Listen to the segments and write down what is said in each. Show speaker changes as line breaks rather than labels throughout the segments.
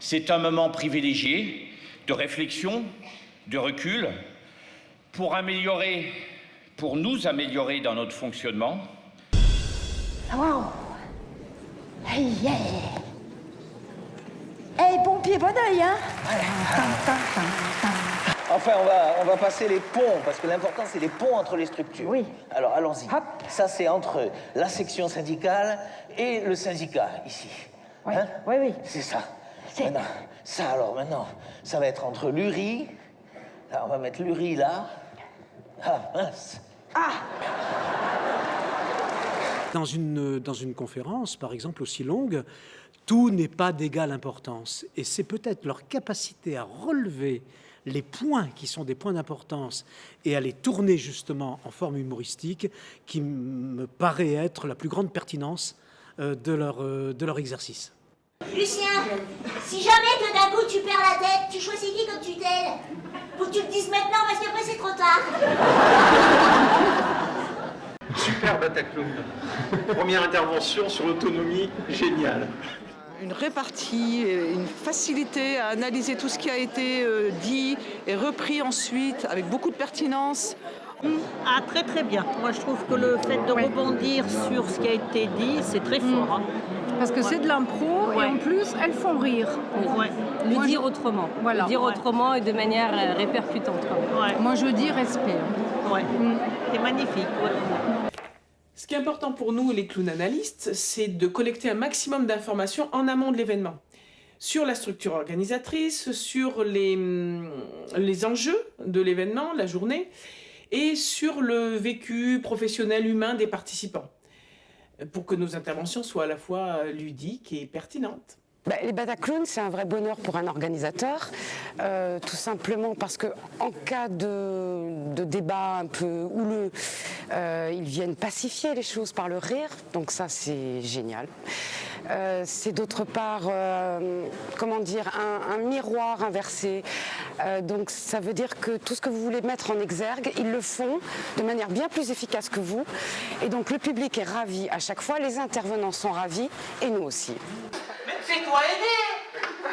C'est un moment privilégié de réflexion, de recul, pour nous améliorer dans notre fonctionnement.
Wow. Hey, yeah. Hey, bon pied, bon oeil, hein.
Enfin, on va passer les ponts, parce que l'important, c'est les ponts entre les structures.
Oui.
Alors, allons-y.
Hop.
Ça, c'est entre la section syndicale et le syndicat, ici.
Oui,
Hein?
oui, oui.
C'est ça.
C'est-
Maintenant, ça va être entre l'URI. Là, on va mettre l'URI là. Ah, mince.
Dans une conférence, par exemple, aussi longue, tout n'est pas d'égale importance. Et c'est peut-être leur capacité à relever les points qui sont des points d'importance et à les tourner justement en forme humoristique qui me paraît être la plus grande pertinence de leur exercice.
Lucien, si jamais tout d'un coup tu perds la tête, tu choisis qui comme tutelle? Faut que tu le dises maintenant parce qu'après c'est trop tard.
Super Bataclown. Première intervention sur l'autonomie, génial.
Une répartie, une facilité à analyser tout ce qui a été dit et repris ensuite avec beaucoup de pertinence.
Ah, très très bien. Moi je trouve que le fait de rebondir sur ce qui a été dit, c'est très fort. Hein.
Parce que c'est de l'impro et en plus elles font rire.
Ouais.
Le dire autrement.
Voilà.
Le dire autrement et de manière répercutante quand même.
Ouais.
Moi je dis respect.
Ouais. C'est magnifique. Ouais.
Ce qui est important pour nous, les clowns analystes, c'est de collecter un maximum d'informations en amont de l'événement. Sur la structure organisatrice, sur les enjeux de l'événement, la journée, et sur le vécu professionnel humain des participants, pour que nos interventions soient à la fois ludiques et pertinentes.
Les Bataclowns, c'est un vrai bonheur pour un organisateur, tout simplement parce que en cas de débat un peu houleux, ils viennent pacifier les choses par le rire, donc ça c'est génial. C'est d'autre part, un miroir inversé. Donc ça veut dire que tout ce que vous voulez mettre en exergue, ils le font de manière bien plus efficace que vous. Et donc le public est ravi à chaque fois, les intervenants sont ravis et nous aussi.
Mais fais-toi aider.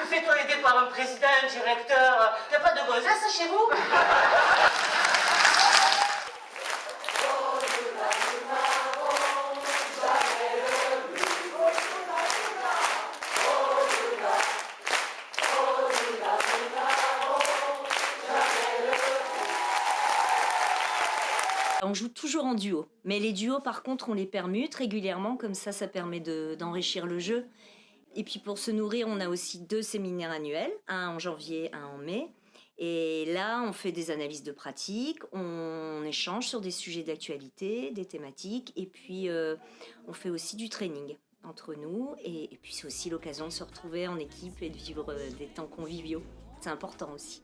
Fais-toi aider par un président, un directeur. T'as pas de gonzesse chez vous?
On joue toujours en duo, mais les duos par contre on les permute régulièrement, comme ça permet d'enrichir le jeu. Et puis pour se nourrir, on a aussi 2 séminaires annuels, un en janvier, un en mai. Et là, on fait des analyses de pratique, on échange sur des sujets d'actualité, des thématiques, et puis on fait aussi du training entre nous. Et puis c'est aussi l'occasion de se retrouver en équipe et de vivre des temps conviviaux. C'est important aussi.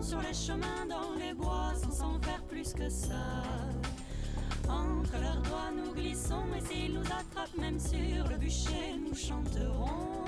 Sur les chemins, dans les bois, sans s'en faire plus que ça. Entre leurs doigts, nous glissons, et s'ils nous attrapent, même sur le bûcher, nous chanterons.